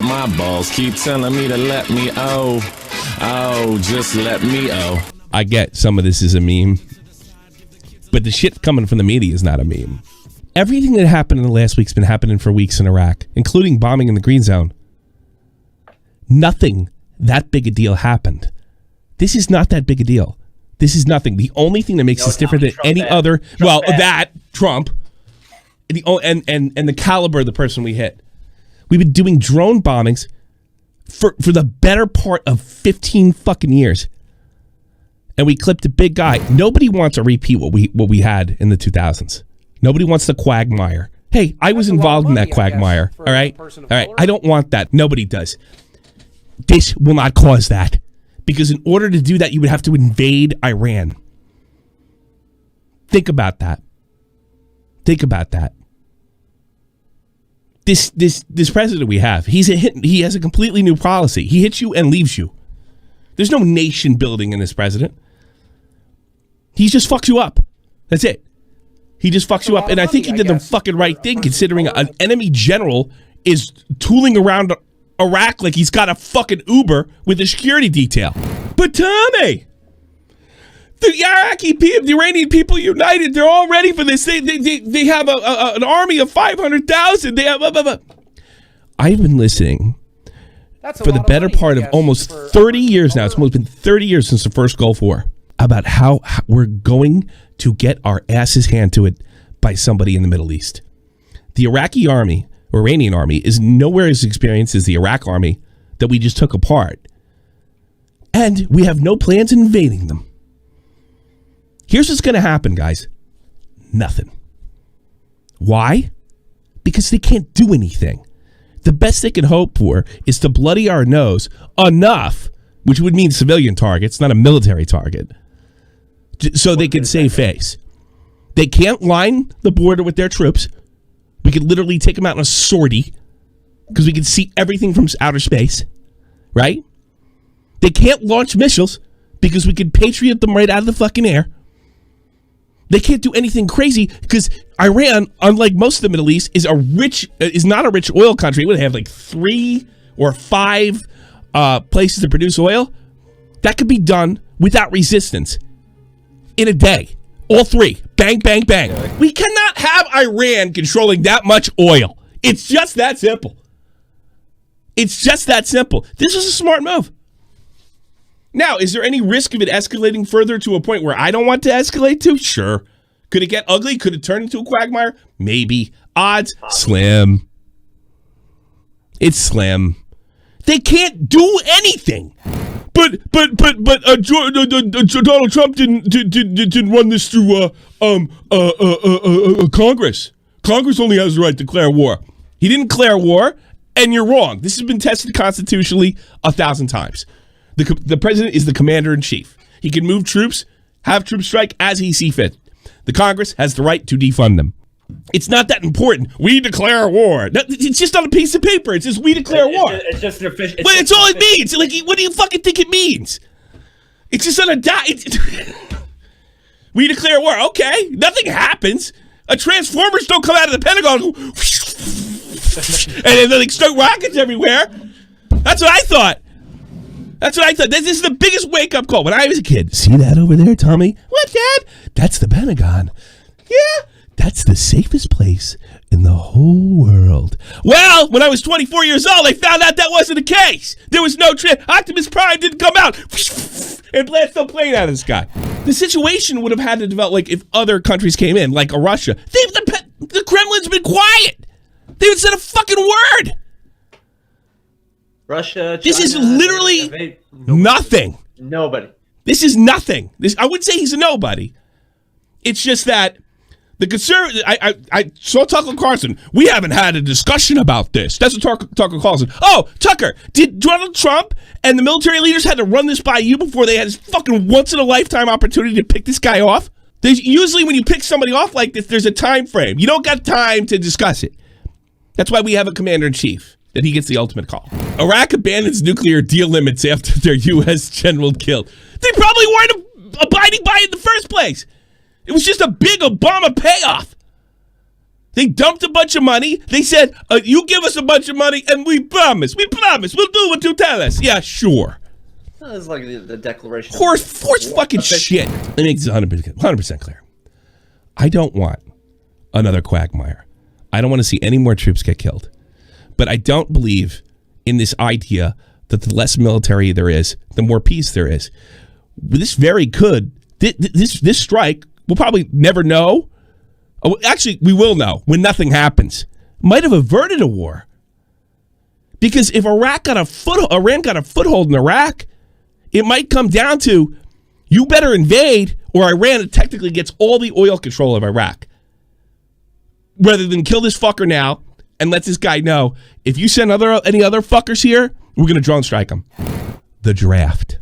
my balls keep telling me to let me just let me I get some of this is a meme, but the shit coming from the media is not a meme. Everything that happened in the last week's been happening for weeks in Iraq, including bombing in the Green Zone. Nothing that big a deal happened. This is not that big a deal. This is nothing. The only thing that makes this different than any other, Trump, and the caliber of the person we hit. We've been doing drone bombings for the better part of 15 fucking years. And we clipped a big guy. Nobody wants to repeat what we had in the 2000s. Nobody wants the quagmire. Hey, I was involved in that quagmire. All right? I don't want that. Nobody does. This will not cause that. Because in order to do that, you would have to invade Iran. Think about that. Think about that. This president we have, he has a completely new policy. He hits you and leaves you. There's no nation building in this president. He just fucks you up. That's it. He just fucks you up. And I think he did the fucking right thing, considering an enemy general is tooling around Iraq like he's got a fucking Uber with a security detail. But Tommy, the Iraqi people, the Iranian people united. They're all ready for this. They have an army of 500,000. They have. I've been listening for the better part of almost 30 years now. It's almost been 30 years since the first Gulf War, about how we're going to get our asses handed to it by somebody in the Middle East. The Iraqi army, or Iranian army, is nowhere as experienced as the Iraq army that we just took apart. And we have no plans in invading them. Here's what's going to happen, guys. Nothing. Why? Because they can't do anything. The best they can hope for is to bloody our nose enough, which would mean civilian targets, not a military target, so they can save face. They can't line the border with their troops. We could literally take them out in a sortie because we can see everything from outer space, right? They can't launch missiles because we could Patriot them right out of the fucking air. They can't do anything crazy because Iran, unlike most of the Middle East, is not a rich oil country. They have like 3 or 5 places to produce oil. That could be done without resistance in a day. All 3. Bang, bang, bang. We cannot have Iran controlling that much oil. It's just that simple. It's just that simple. This is a smart move. Now, is there any risk of it escalating further to a point where I don't want to escalate to? Sure. Could it get ugly? Could it turn into a quagmire? Maybe. Odds? Slim. It's slim. They can't do anything. But Donald Trump didn't run this through Congress. Congress only has the right to declare war. He didn't declare war, and you're wrong. This has been tested constitutionally 1,000 times. The president is the commander-in-chief. He can move troops, have troops strike as he sees fit. The Congress has the right to defund them. It's not that important. We declare war. It's just on a piece of paper. It's just we declare war. It's just an official. But it's all it means. Like, what do you fucking think it means? It's just on a we declare war. Okay, nothing happens. Transformers don't come out of the Pentagon and then they start rockets everywhere. That's what I thought. This is the biggest wake-up call. When I was a kid, see that over there, Tommy? What, Dad? That's the Pentagon. Yeah, that's the safest place in the whole world. Well, when I was 24 years old, I found out that wasn't the case. There was no Optimus Prime didn't come out and blast a plane out of the sky. The situation would have had to develop like if other countries came in, like Russia. The Kremlin's been quiet. They haven't said a fucking word. Russia, China, this is literally nothing. Nobody. This is nothing. I wouldn't say he's a nobody. It's just that the conservative. I saw Tucker Carlson. We haven't had a discussion about this. That's what Tucker Carlson. Oh, Tucker, did Donald Trump and the military leaders had to run this by you before they had this fucking once in a lifetime opportunity to pick this guy off? There's usually when you pick somebody off like this, there's a time frame. You don't got time to discuss it. That's why we have a commander-in-chief. That he gets the ultimate call. Iraq abandons nuclear deal limits after their U.S. general killed. They probably weren't abiding by it in the first place. It was just a big Obama payoff. They dumped a bunch of money. They said, you give us a bunch of money and we promise, we'll do what you tell us. Yeah, sure. That's like the declaration. Horse fucking shit. Let me make this 100% clear. I don't want another quagmire. I don't want to see any more troops get killed. But I don't believe in this idea that the less military there is, the more peace there is. This this strike, we'll probably never know. Oh, actually, we will know when nothing happens. Might have averted a war. Because if Iran got a foothold in Iraq, it might come down to you better invade or Iran technically gets all the oil control of Iraq. Rather than kill this fucker now and let this guy know, if you send any other fuckers here, we're going to drone strike them. The draft.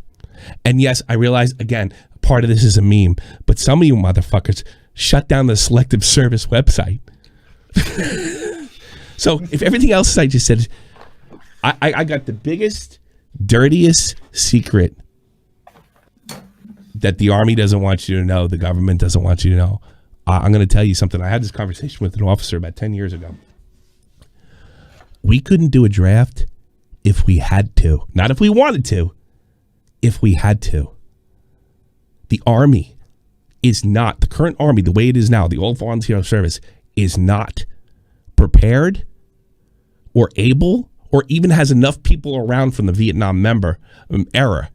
And yes, I realize, again, part of this is a meme, but some of you motherfuckers shut down the Selective Service website. So if everything else I just said, I got the biggest, dirtiest secret that the Army doesn't want you to know, the government doesn't want you to know. I'm going to tell you something. I had this conversation with an officer about 10 years ago. We couldn't do a draft if we had to. Not if we wanted to, if we had to. The Army is not, the current Army, the way it is now, the old volunteer service, is not prepared or able or even has enough people around from the Vietnam era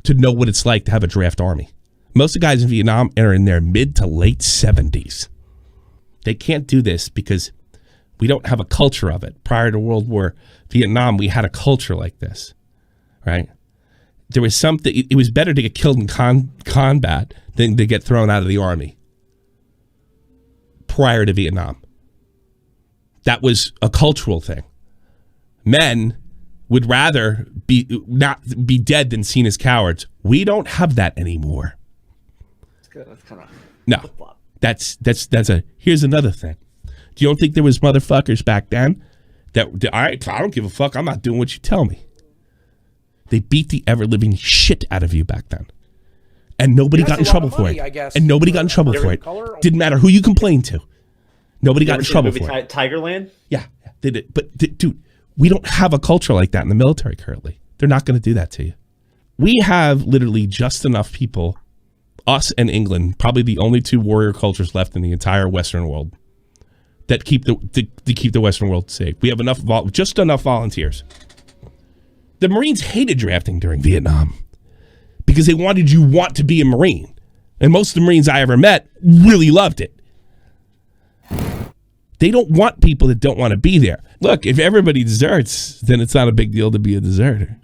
to know what it's like to have a draft army. Most of the guys in Vietnam are in their mid to late 70s. They can't do this because we don't have a culture of it. Prior to World War Vietnam, we had a culture like this, right? There was something, it was better to get killed in combat than to get thrown out of the army prior to Vietnam. That was a cultural thing. Men would rather not be dead than seen as cowards. We don't have that anymore. That's kind of no. That's here's another thing. Do you don't think there was motherfuckers back then that all right, I don't give a fuck. I'm not doing what you tell me. They beat the ever living shit out of you back then, and nobody got in trouble for it. And nobody got in trouble for it. Didn't matter who you complained to. Nobody got in trouble for it. Tigerland. Yeah, they did. But dude, we don't have a culture like that in the military currently. They're not going to do that to you. We have literally just enough people, us and England, probably the only two warrior cultures left in the entire Western world that keep the Western world safe. We have just enough volunteers. The Marines hated drafting during Vietnam because they wanted you to be a Marine. And most of the Marines I ever met really loved it. They don't want people that don't want to be there. Look, if everybody deserts, then it's not a big deal to be a deserter.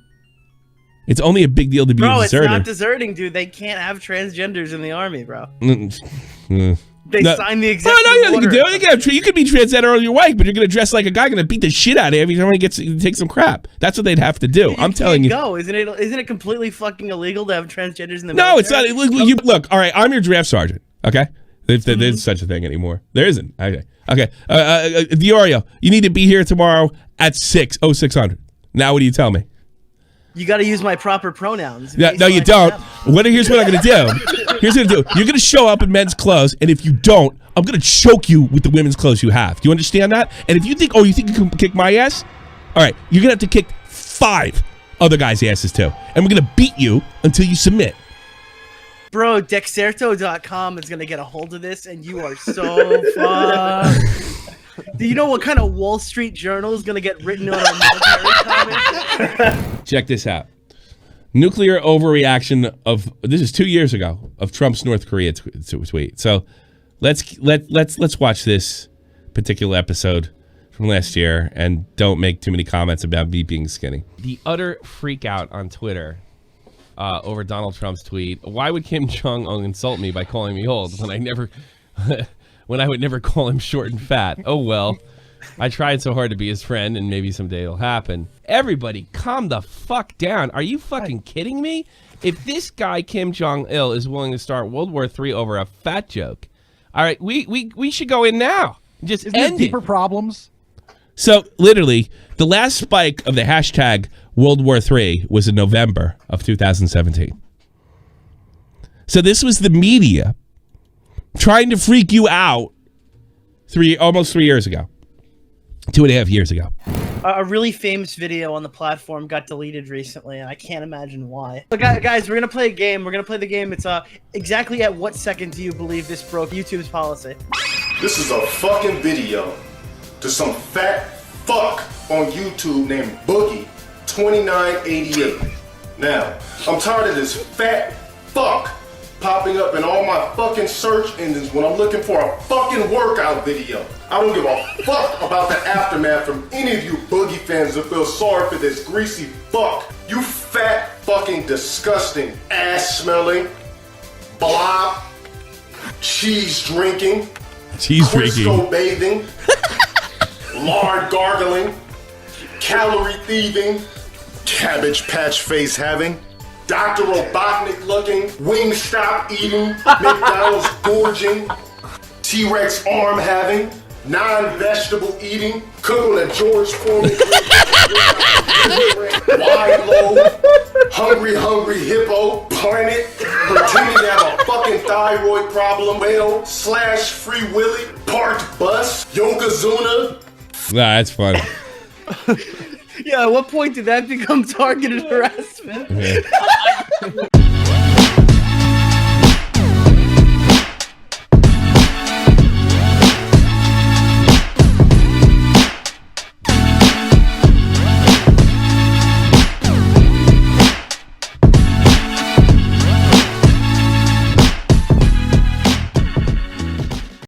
It's only a big deal to be a deserter. Bro, it's not deserting, dude. They can't have transgenders in the army, bro. They signed the executive order. You could be transgender or your wife, but you're going to dress like a guy, going to beat the shit out of you every time he takes some crap. That's what they'd have to do. I'm telling you. No, isn't it completely fucking illegal to have transgenders in the military? No, it's not. Look, all right, I'm your draft sergeant, okay? If there's such a thing anymore. There isn't. Okay. Diorio, you need to be here tomorrow at 0600. Now what do you tell me? You got to use my proper pronouns. Yeah, no, you don't. Here's what I'm going to do. Here's what I'm going to do. You're going to show up in men's clothes, and if you don't, I'm going to choke you with the women's clothes you have. Do you understand that? And if you think you can kick my ass? All right, you're going to have to kick 5 other guys' asses too. And we're going to beat you until you submit. Bro, Dexerto.com is going to get a hold of this, and you are so fucked. Do you know what kind of Wall Street Journal is going to get written on our military comments? Check this out. Nuclear overreaction this is 2 years ago of Trump's North Korea tweet. So let's watch this particular episode from last year and don't make too many comments about me being skinny. The utter freak out on Twitter over Donald Trump's tweet. Why would Kim Jong-un insult me by calling me old when I would never call him short and fat? Oh well. I tried so hard to be his friend, and maybe someday it'll happen. Everybody, calm the fuck down. Are you fucking kidding me? If this guy, Kim Jong-il, is willing to start World War III over a fat joke, all right, we should go in now. Just Isn't end it. Deeper problems? So, literally, the last spike of the hashtag World War III was in November of 2017. So this was the media trying to freak you out almost 3 years ago. 2.5 years ago. A really famous video on the platform got deleted recently, and I can't imagine why. But guys, we're gonna play a game. We're gonna play the game. It's exactly at what second do you believe this broke YouTube's policy? This is a fucking video to some fat fuck on YouTube named Boogie2988. Now, I'm tired of this fat fuck popping up in all my fucking search engines when I'm looking for a fucking workout video. I don't give a fuck about the aftermath from any of you Boogie fans that feel sorry for this greasy fuck. You fat fucking disgusting ass smelling blob, cheese drinking, Crisco bathing, lard gargling, calorie thieving, cabbage patch face having, Dr. Robotnik looking, Wingstop eating, McDonald's gorging, T-Rex arm having, non-vegetable eating, cook on a George Foreman, wide low, hungry hippo, planet, pretending to have a fucking thyroid problem, whale, slash free willy, parked bus, Yokozuna. Nah, that's funny. Yeah, at what point did that become targeted harassment? Yeah.